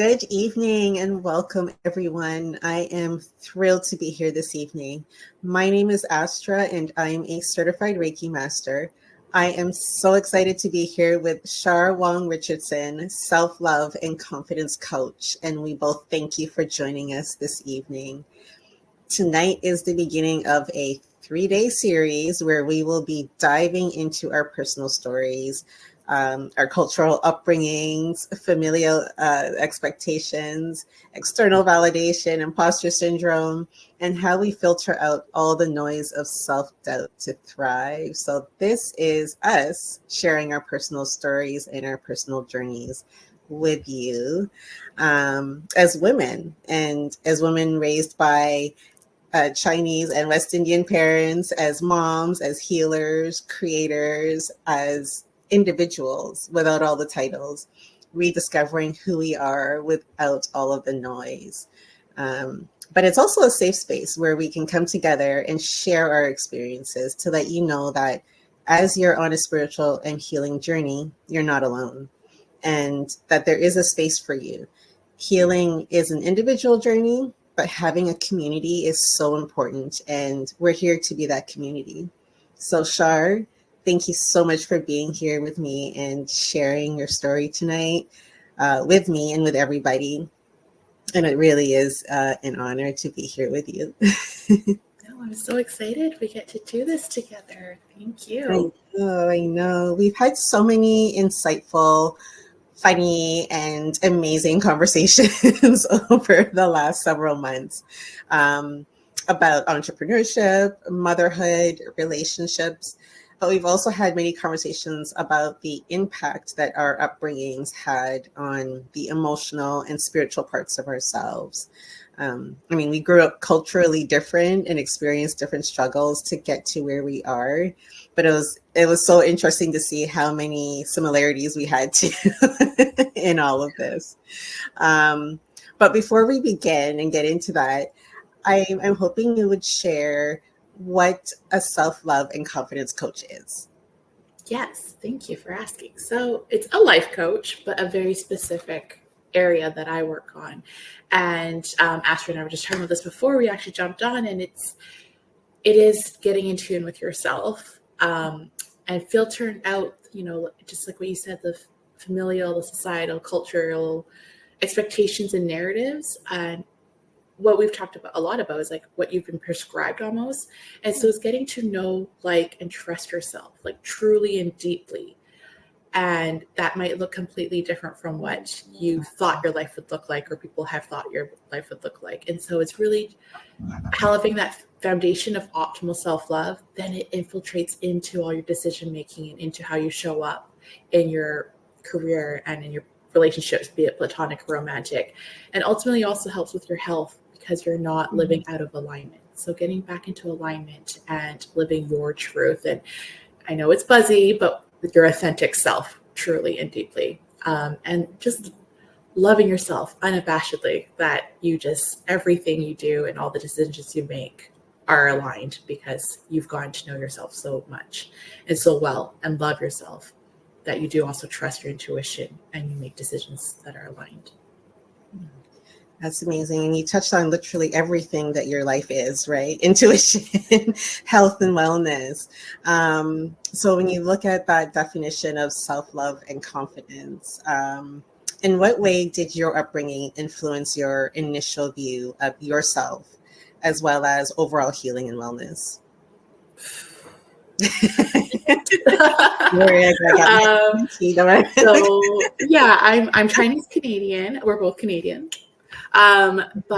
Good evening and welcome, everyone. I am thrilled to be here this evening. My name is Astra and I am a certified Reiki master. I am so excited to be here with Char Wong-Richardson, self-love and confidence coach. And we both thank you for joining us this evening. Tonight is the beginning of a 3-day series where we will be diving into our personal stories, our cultural upbringings, familial expectations, external validation, imposter syndrome, and how we filter out all the noise of self-doubt to thrive. So this is us sharing our personal stories and our personal journeys with you as women, and as women raised by Chinese and West Indian parents, as moms, as healers, creators, as individuals without all the titles, rediscovering who we are without all of the noise. But it's also a safe space where we can come together and share our experiences to let you know that as you're on a spiritual and healing journey, you're not alone, and that there is a space for you. Healing is an individual journey, but having a community is so important, and we're here to be that community. So Char, thank you so much for being here with me and sharing your story tonight with me and with everybody. And it really is an honor to be here with you. No, I'm so excited we get to do this together. Thank you. I know. We've had so many insightful, funny and amazing conversations over the last several months about entrepreneurship, motherhood, relationships. But we've also had many conversations about the impact that our upbringings had on the emotional and spiritual parts of ourselves. We grew up culturally different and experienced different struggles to get to where we are. But it was so interesting to see how many similarities we had too in all of this. But before we begin and get into that, I'm hoping you would share what a self-love and confidence coach is. Yes, thank you for asking. So it's a life coach, but a very specific area that I work on. And Astrid and I were just talking about this before we actually jumped on, and it is getting in tune with yourself and filtering out, just like what you said, the familial, the societal, cultural expectations and narratives. And what we've talked about a lot about is like what you've been prescribed almost. And so it's getting to know, like, and trust yourself, like truly and deeply. And that might look completely different from what you thought your life would look like, or people have thought your life would look like. And so it's really having that foundation of optimal self-love, then it infiltrates into all your decision-making and into how you show up in your career and in your relationships, be it platonic or romantic. And ultimately also helps with your health, because you're not living out of alignment. So getting back into alignment and living your truth. And I know it's buzzy, but with your authentic self, truly and deeply. And just loving yourself unabashedly, that everything you do and all the decisions you make are aligned, because you've gotten to know yourself so much and so well, and love yourself, that you do also trust your intuition and you make decisions that are aligned. That's amazing. And you touched on literally everything that your life is, right? Intuition, health, and wellness. So when you look at that definition of self-love and confidence, in what way did your upbringing influence your initial view of yourself, as well as overall healing and wellness? I'm Chinese Canadian. We're both Canadian. Both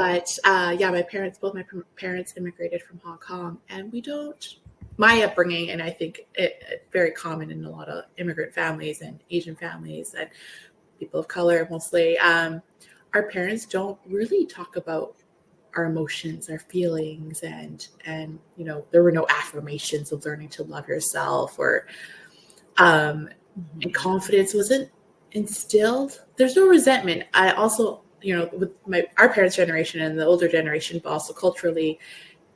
my parents immigrated from Hong Kong, and my upbringing, and I think it very common in a lot of immigrant families and Asian families and people of color mostly, our parents don't really talk about our emotions, our feelings, and there were no affirmations of learning to love yourself, or and confidence wasn't instilled. There's no resentment. I also, with our parents' generation and the older generation, but also culturally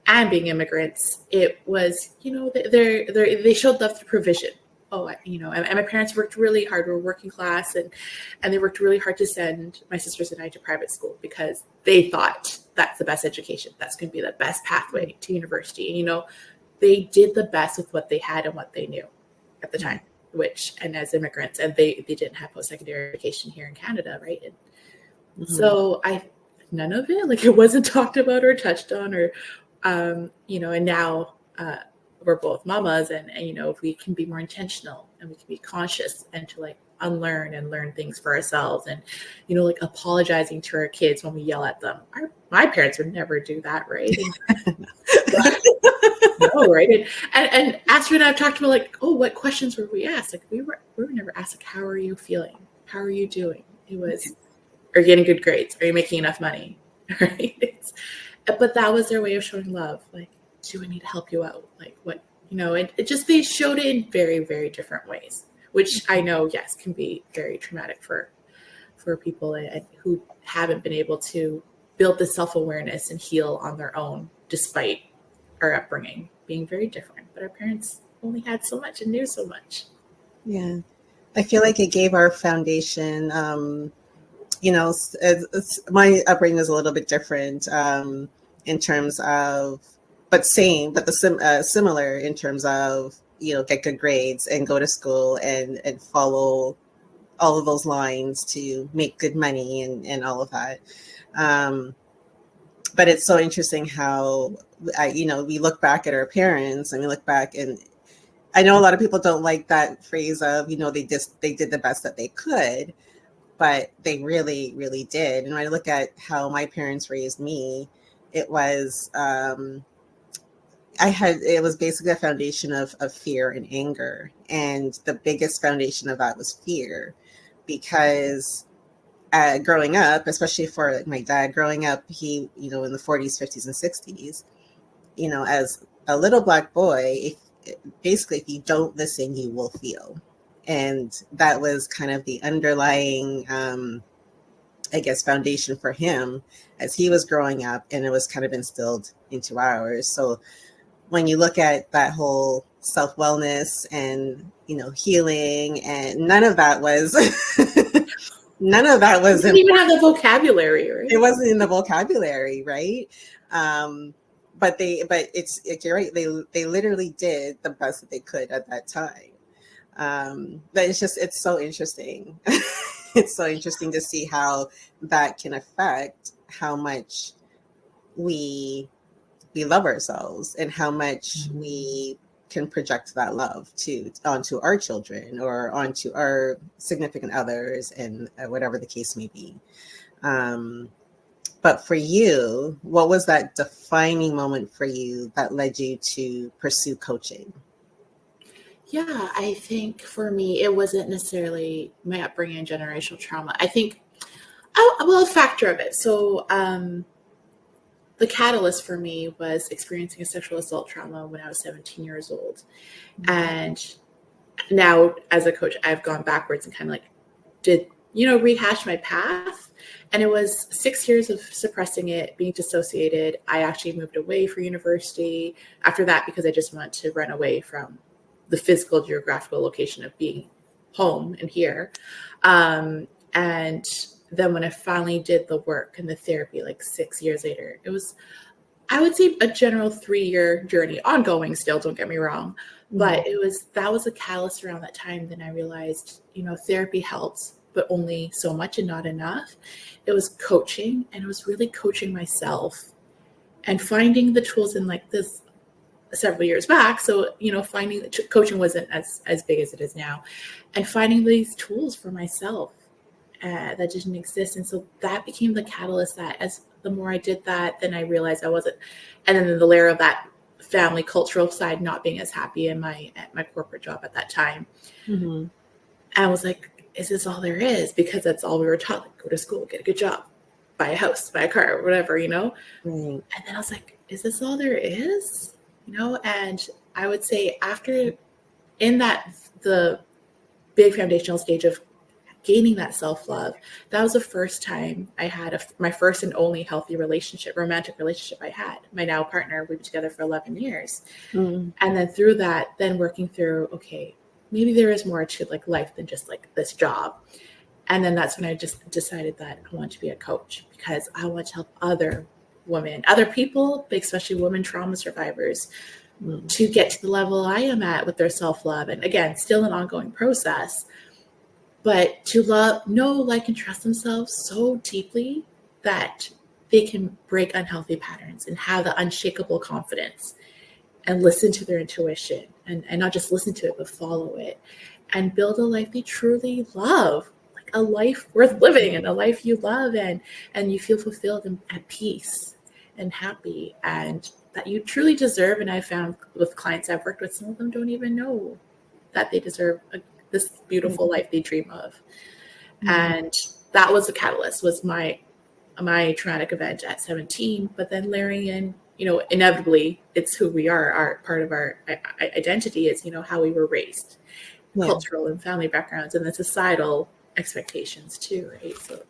and being immigrants, it was, they showed love through provision. and my parents worked really hard. We're working class, and they worked really hard to send my sisters and I to private school because they thought that's the best education. That's going to be the best pathway to university. And, they did the best with what they had and what they knew at the time, and as immigrants, and they didn't have post-secondary education here in Canada, right? And so none of it, like, it wasn't talked about or touched on, or, and now we're both mamas, and if we can be more intentional and we can be conscious and to like unlearn and learn things for ourselves, and like apologizing to our kids when we yell at them. My parents would never do that, right? No, right? And Astrid and I have talked about like, oh, what questions were we asked? Like we were never asked like, how are you feeling? How are you doing? It was, are you getting good grades? Are you making enough money? Right? But that was their way of showing love. Like, do I need to help you out? Like what, it just, they showed it in very, very different ways, which I know, yes, can be very traumatic for people who haven't been able to build the self-awareness and heal on their own, despite our upbringing being very different. But our parents only had so much and knew so much. Yeah. I feel like it gave our foundation, my upbringing was a little bit different in terms of, but similar in terms of, get good grades and go to school and follow all of those lines to make good money and all of that. But it's so interesting how, we look back at our parents and we look back, and I know a lot of people don't like that phrase of, they did the best that they could, but they really, really did. And when I look at how my parents raised me, it was, it was basically a foundation of fear and anger. And the biggest foundation of that was fear, because growing up, especially for my dad, growing up, he, in the 40s, 50s, and 60s, as a little Black boy, if you don't listen, you will feel. And that was kind of the underlying, foundation for him as he was growing up, and it was kind of instilled into ours. So when you look at that whole self-wellness and, healing, and none of that was It didn't even have the vocabulary, right? It wasn't in the vocabulary, right? But you're right. They literally did the best that they could at that time. But it's so interesting. It's so interesting to see how that can affect how much we love ourselves and how much we can project that love onto our children or onto our significant others, and whatever the case may be. But for you, what was that defining moment for you that led you to pursue coaching? Yeah, I think for me, it wasn't necessarily my upbringing and generational trauma. I think, a factor of it. So the catalyst for me was experiencing a sexual assault trauma when I was 17 years old. Mm-hmm. And now as a coach, I've gone backwards and kind of like rehash my path. And it was 6 years of suppressing it, being dissociated. I actually moved away for university after that because I just wanted to run away from the physical geographical location of being home and here. And then when I finally did the work and the therapy, like 6 years later, it was, I would say, a general 3-year journey, ongoing still, don't get me wrong. But that was a catalyst around that time. Then I realized, therapy helps, but only so much and not enough. It was coaching, and it was really coaching myself and finding the tools in like this several years back. So, finding coaching wasn't as big as it is now, and finding these tools for myself that didn't exist. And so that became the catalyst that as the more I did that, then I realized I wasn't. And then the layer of that family cultural side, not being as happy at my corporate job at that time. Mm-hmm. I was like, is this all there is? Because that's all we were taught, like, go to school, get a good job, buy a house, buy a car, or whatever, Right. And then I was like, is this all there is? And I would say in that, the big foundational stage of gaining that self-love, that was the first time I had my first and only healthy romantic relationship I had. My now partner, we've been together for 11 years. Mm. And then through that, then working through, okay, maybe there is more to like life than just like this job. And then that's when I just decided that I want to be a coach, because I want to help other women, other people, especially women trauma survivors, to get to the level I am at with their self-love. And again, still an ongoing process, but to love, know, like, and trust themselves so deeply that they can break unhealthy patterns and have the unshakable confidence and listen to their intuition, and not just listen to it, but follow it, and build a life they truly love, like a life worth living and a life you love, and you feel fulfilled and at peace and happy, and that you truly deserve. And I found with clients I've worked with, some of them don't even know that they deserve this beautiful life they dream of. And that was the catalyst, was my traumatic event at 17, but then layering in, inevitably it's who we are. Our part of our identity is, how we were raised, cultural and family backgrounds, and the societal expectations too, right? So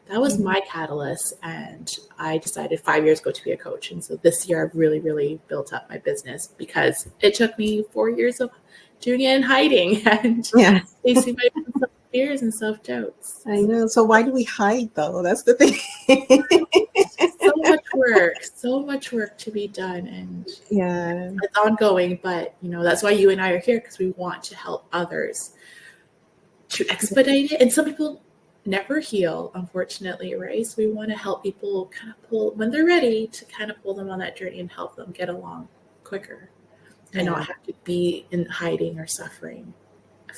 that was my catalyst, and I decided 5 years ago to be a coach. And so this year I've really, really built up my business, because it took me 4 years of doing it in hiding and facing my fears and self-doubts. I know. So why do we hide, though? That's the thing. so much work to be done, and yeah, it's ongoing. But that's why you and I are here, because we want to help others to expedite it. And some people never heal, unfortunately, right? So we want to help people kind of pull, when they're ready, to kind of pull them on that journey and help them get along quicker, and not have to be in hiding or suffering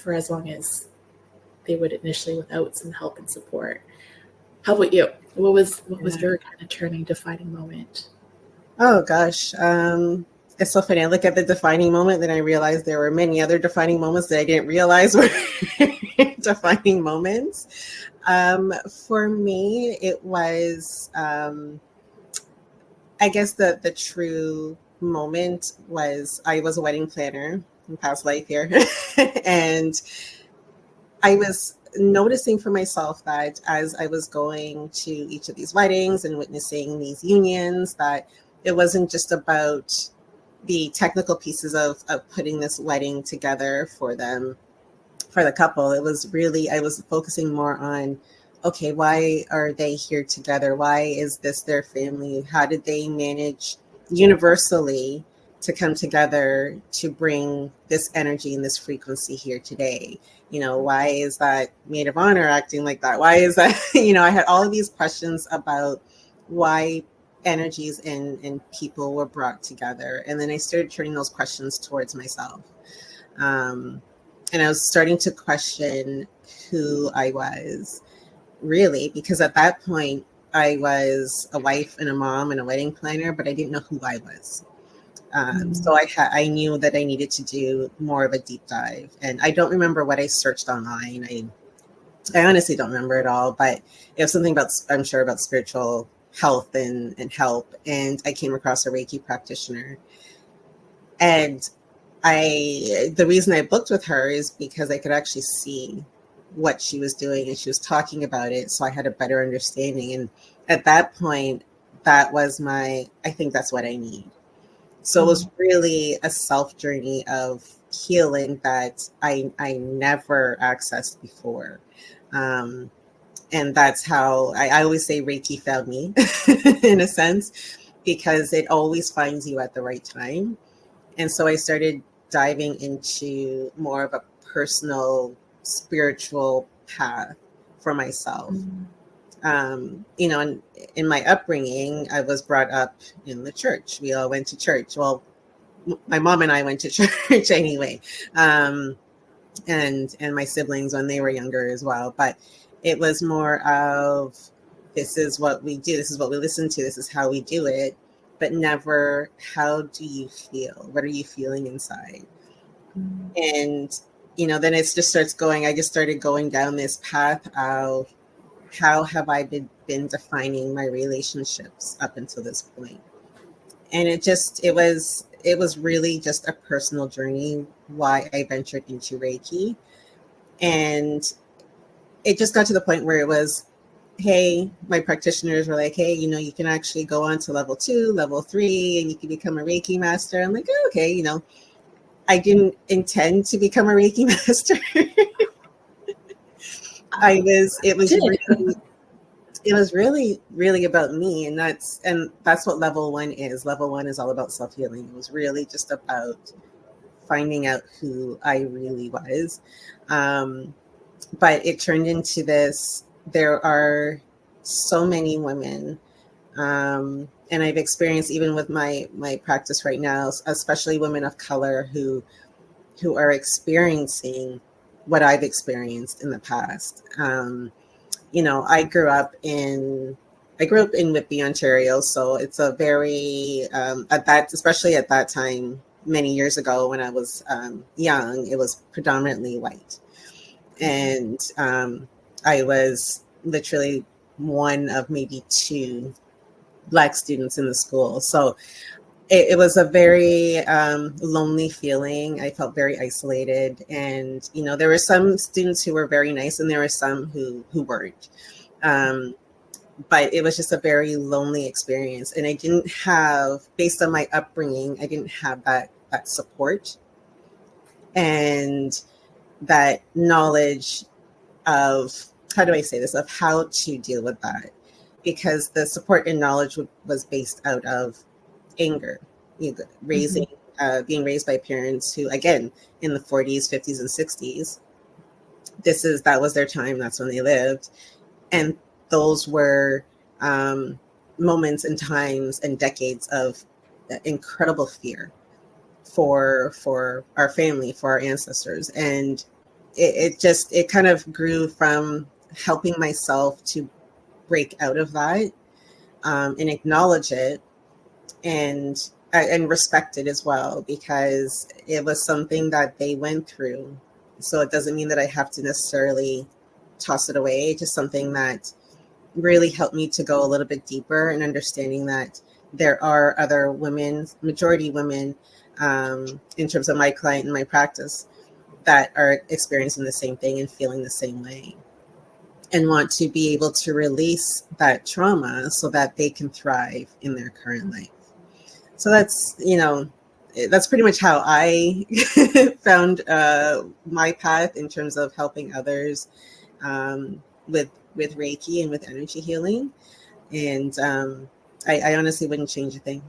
for as long as they would initially, without some help and support. How about you? What was your kind of turning, defining moment? Oh gosh. It's so funny. I look at the defining moment, then I realized there were many other defining moments that I didn't realize were defining moments. For me, it was, I guess the true moment was, I was a wedding planner in past life here. And I was noticing for myself that as I was going to each of these weddings and witnessing these unions, that it wasn't just about the technical pieces of putting this wedding together for them, for the couple. It was really, I was focusing more on, okay, why are they here together? Why is this their family? How did they manage universally to come together to bring this energy and this frequency here today? Why is that maid of honor acting like that? Why is that, I had all of these questions about why energies and people were brought together. And then I started turning those questions towards myself. And I was starting to question who I was, really, because at that point I was a wife and a mom and a wedding planner, but I didn't know who I was. So I knew that I needed to do more of a deep dive, and I don't remember what I searched online. I honestly don't remember it all, but it was something about, I'm sure, about spiritual health and help. And I came across a Reiki practitioner, and the reason I booked with her is because I could actually see what she was doing, and she was talking about it, so I had a better understanding. And at that point, that was I think that's what I need. So it was really a self journey of healing that I never accessed before. And that's how I always say Reiki found me in a sense, because it always finds you at the right time. And so I started diving into more of a personal, spiritual path for myself. In my upbringing, I was brought up in the church. We all went to church. Well, my mom and I went to church anyway, and my siblings when they were younger as well. But it was more of, this is what we do, this is what we listen to, this is how we do it, but never, how do you feel? What are you feeling inside? And then it just starts going. I just started going down this path of, how have I been defining my relationships up until this point? And it was really just a personal journey why I ventured into Reiki. And it just got to the point where it was, hey, my practitioners were like, hey, you can actually go on to level 2, level 3, and you can become a Reiki master. I'm like, oh, okay, I didn't intend to become a Reiki master. Did. It was really, really about me. And that's what level one is. Level one is all about self-healing. It was really just about finding out who I really was. But it turned into this. There are so many women, and I've experienced even with my practice right now, especially women of color who are experiencing what I've experienced in the past. I grew up in Whitby, Ontario, so it's a very especially at that time, many years ago when I was young, it was predominantly white, and I was literally one of maybe two Black students in the school. So it was a very lonely feeling. I felt very isolated, and there were some students who were very nice, and there were some who weren't. Um, but it was just a very lonely experience, and I didn't have, based on my upbringing, I didn't have that support and that knowledge of, how do I say this, of how to deal with that, because the support and knowledge was based out of anger, Mhm. raising, being raised by parents who, again, in the 40s, 50s, and 60s, that was their time. That's when they lived, and those were um, moments and times and decades of incredible fear for our family, for our ancestors, and it kind of grew from helping myself to break out of that, and acknowledge it, and respect it as well, because it was something that they went through. So it doesn't mean that I have to necessarily toss it away. It's just something that really helped me to go a little bit deeper in understanding that there are other women, majority women, in terms of my client and my practice, that are experiencing the same thing and feeling the same way, and want to be able to release that trauma so that they can thrive in their current life. So that's pretty much how I found my path in terms of helping others, with Reiki and with energy healing. And I honestly wouldn't change a thing.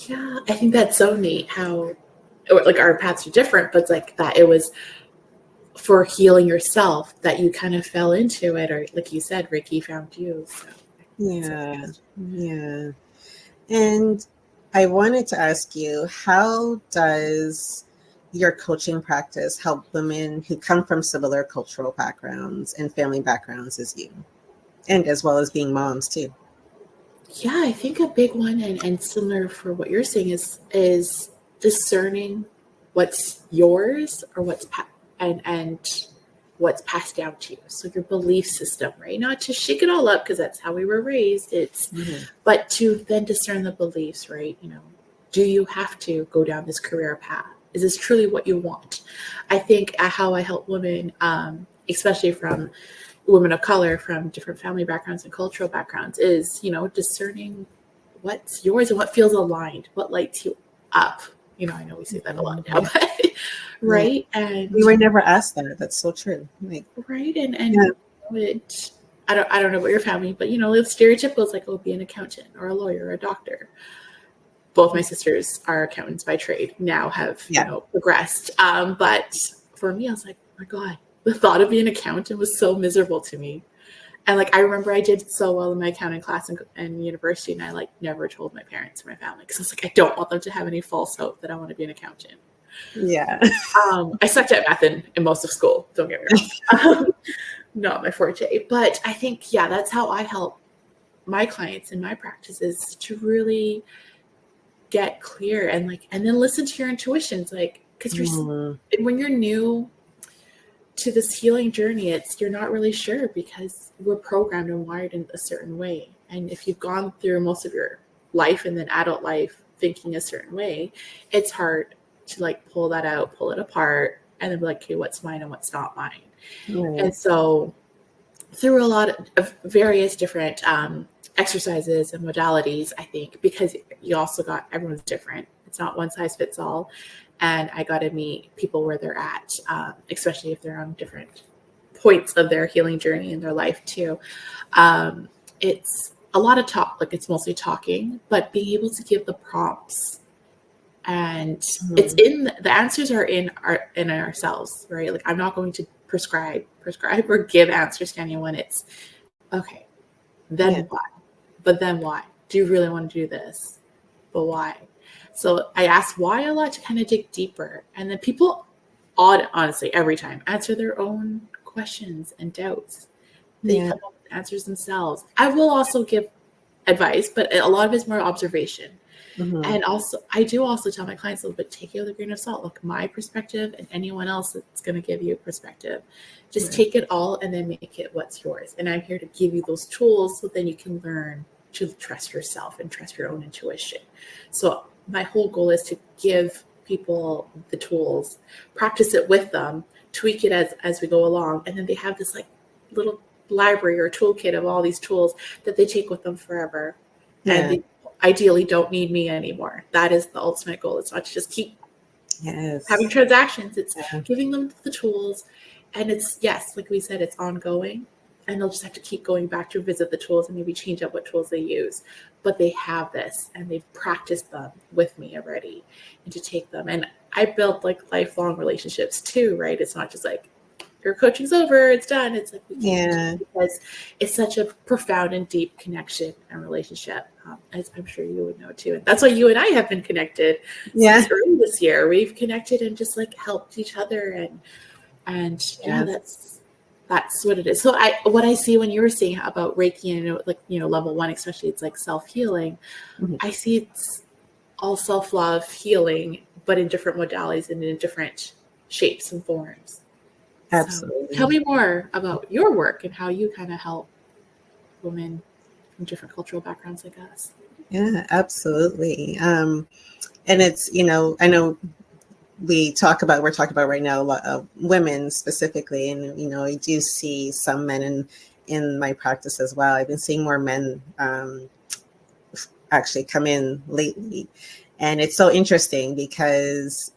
Yeah, I think that's so neat how, or like our paths are different, but it's like that it was for healing yourself that you kind of fell into it, or like you said, Ricky found you. So it's so Yeah, yeah. And I wanted to ask you, how does your coaching practice help women who come from similar cultural backgrounds and family backgrounds as you, and as well as being moms too? yeah, I think a big one and similar for what you're saying is discerning what's yours or and what's passed down to you. So your belief system, right? Not to shake it all up because that's how we were raised. Mhm. But to then discern the beliefs, right? Do you have to go down this career path? Is this truly what you want? I think how I help women, especially from women of color from different family backgrounds and cultural backgrounds, is discerning what's yours and what feels aligned, what lights you up. I know we say that a lot now, Mhm. but Yeah. right. And We were never asked that. That's so true. Like, right. yeah, And it, I don't know about your family, but it's stereotypical. It's like, oh, be an accountant or a lawyer or a doctor. Both my sisters are accountants by trade, now have yeah, progressed, but for me I was like, oh my god, the thought of being an accountant was so miserable to me. And like, I remember I did so well in my accounting class in university, and I like never told my parents or my family because I was like, I don't want them to have any false hope that I want to be an accountant. yeah. I sucked at math in most of school, don't get me wrong. Not my forte, but I think, yeah, that's how I help my clients in my practices to really get clear and then listen to your intuitions, like, because Mm, when you're new to this healing journey, you're not really sure because we're programmed and wired in a certain way. And if you've gone through most of your life and then adult life thinking a certain way, it's hard to like pull that out, pull it apart, and then be like, okay, what's mine and what's not mine. right. And so through a lot of various different exercises and modalities, I think, because you also got, everyone's different. It's not one size fits all. And I got to meet people where they're at, especially if they're on different points of their healing journey in their life too. It's a lot of talk, like it's mostly talking, but being able to give the prompts, and it's in the answers are in ourselves, right? Like I'm not going to prescribe or give answers to anyone. It's okay, then what? But then why? Do you really want to do this? But why? So I ask why a lot to kind of dig deeper. And then people, honestly, every time answer their own questions and doubts. They come up with answers themselves. I will also give advice, but a lot of it's more observation. And also, I do also tell my clients a little bit, take it with a grain of salt. Look, my perspective and anyone else that's going to give you a perspective, just take it all and then make it what's yours. And I'm here to give you those tools so then you can learn to trust yourself and trust your own intuition. So my whole goal is to give people the tools, practice it with them, tweak it as we go along. And then they have this like little library or toolkit of all these tools that they take with them forever. And they ideally don't need me anymore. That is the ultimate goal. It's not to just keep having transactions. It's giving them the tools. And it's, yes, like we said, it's ongoing. And they'll just have to keep going back to visit the tools and maybe change up what tools they use. But they have this and they've practiced them with me already, and to take them. And I built like lifelong relationships too, right? It's not just like your coaching's over, it's done. It's like we can't, because it's such a profound and deep connection and relationship. As I'm sure you would know too. And that's why you and I have been connected since early this year. We've connected and just like helped each other, and that's what it is. So what I see when you were saying about Reiki and like, level 1, especially, it's like self-healing. I see it's all self-love healing, but in different modalities and in different shapes and forms. Absolutely. So tell me more about your work and how you kind of help women from different cultural backgrounds like us. Yeah, absolutely. And it's, I know we're talking about right now a lot of women specifically, and I do see some men in my practice as well. I've been seeing more men actually come in lately, and it's so interesting because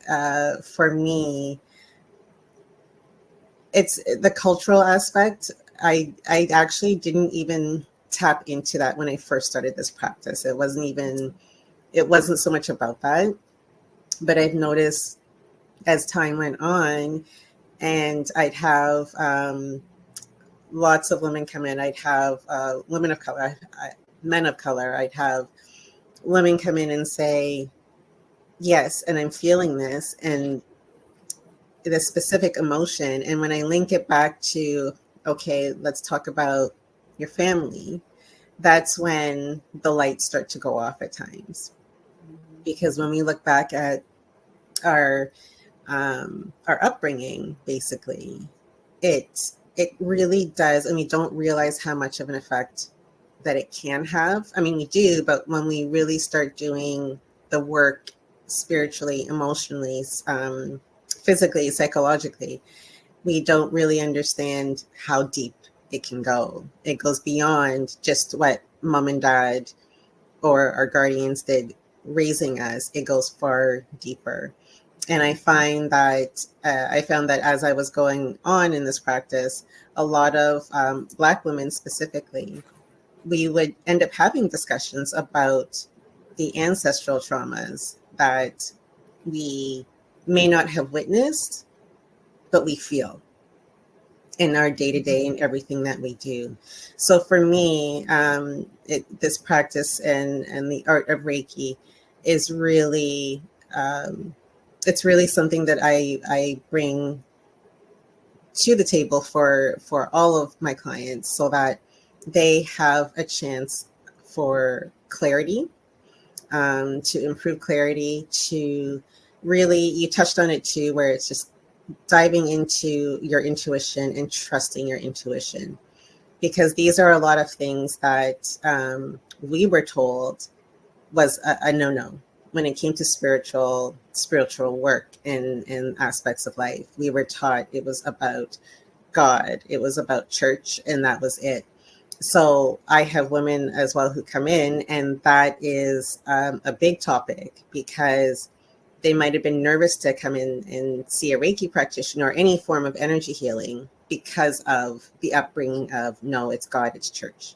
for me, it's the cultural aspect. I actually didn't even tap into that when I first started this practice. It wasn't so much about that, but I've noticed as time went on, and I'd have lots of women come in. I'd have women of color, men of color. I'd have women come in and say, yes, and I'm feeling this, and the specific emotion. And when I link it back to, okay, let's talk about your family, that's when the lights start to go off at times. Because when we look back at our upbringing, basically, it really does, and we don't realize how much of an effect that it can have. I mean, we do, but when we really start doing the work spiritually, emotionally, physically, psychologically, we don't really understand how deep it can go. It goes beyond just what mom and dad or our guardians did raising us. It goes far deeper. And I found that as I was going on in this practice, a lot of Black women specifically, we would end up having discussions about the ancestral traumas that we may not have witnessed, but we feel in our day-to-day and everything that we do. So for me, this practice and the art of Reiki is really, it's really something that I bring to the table for all of my clients, so that they have a chance for clarity, to improve clarity, to really, you touched on it too, where it's just diving into your intuition and trusting your intuition, because these are a lot of things that we were told was a no-no when it came to spiritual work and aspects of life. We were taught it was about God, it was about church, and that was it. So I have women as well who come in, and that is a big topic because they might have been nervous to come in and see a Reiki practitioner or any form of energy healing because of the upbringing of no, it's God, it's church,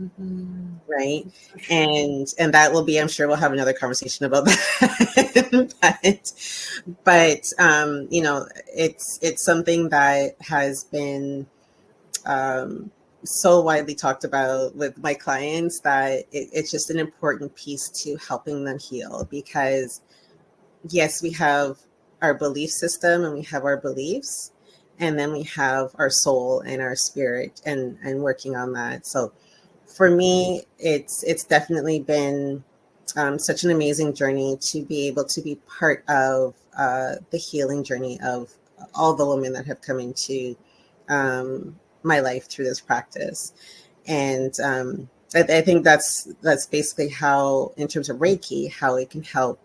Mm-hmm. right? And that will be, I'm sure we'll have another conversation about that. but you know, it's something that has been um, so widely talked about with my clients that it's just an important piece to helping them heal because yes, we have our belief system and we have our beliefs, and then we have our soul and our spirit and working on that. So for me, it's definitely been such an amazing journey to be able to be part of the healing journey of all the women that have come into my life through this practice. And I think that's basically how, in terms of Reiki, how it can help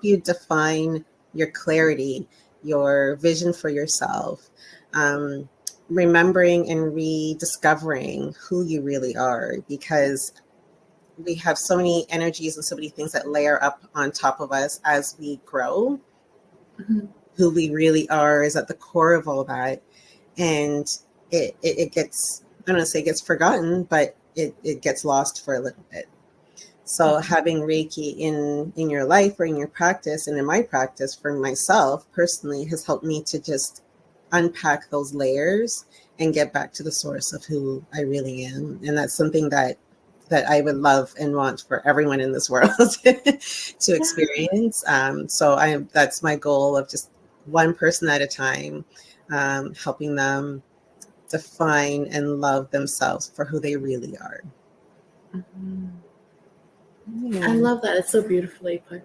you define your clarity, your vision for yourself, um, remembering and rediscovering who you really are, because we have so many energies and so many things that layer up on top of us as we grow. Mm-hmm. Who we really are is at the core of all that. And it gets, I don't want to say it gets forgotten, but it gets lost for a little bit. So having Reiki in your life or in your practice, and in my practice for myself personally, has helped me to just unpack those layers and get back to the source of who I really am. And that's something that I would love and want for everyone in this world to Yeah. experience. So that's my goal of just one person at a time, helping them define and love themselves for who they really are. Mm-hmm. I Yeah. love that. It's so beautifully put.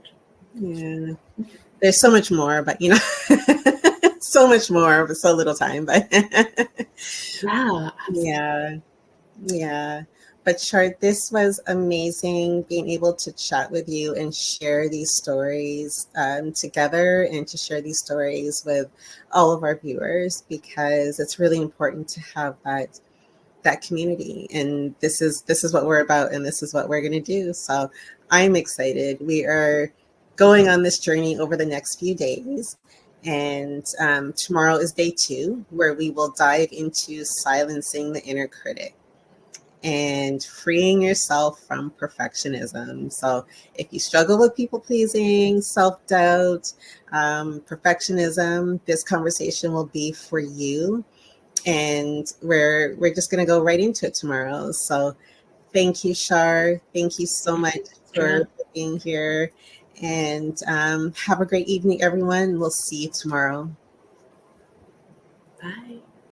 Yeah. There's so much more, but you know, so much more, but so little time. But Yeah, absolutely. yeah, yeah. But Char, this was amazing being able to chat with you and share these stories together, and to share these stories with all of our viewers, because it's really important to have that community. And this is what we're about, and this is what we're going to do. So I'm excited. We are going on this journey over the next few days, and tomorrow is day 2, where we will dive into silencing the inner critic and freeing yourself from perfectionism. So if you struggle with people pleasing, self-doubt, perfectionism, this conversation will be for you. And we're just going to go right into it tomorrow. So thank you, Char. Thank you so Thank much you, for Astra. being here. And have a great evening, everyone. We'll see you tomorrow. Bye.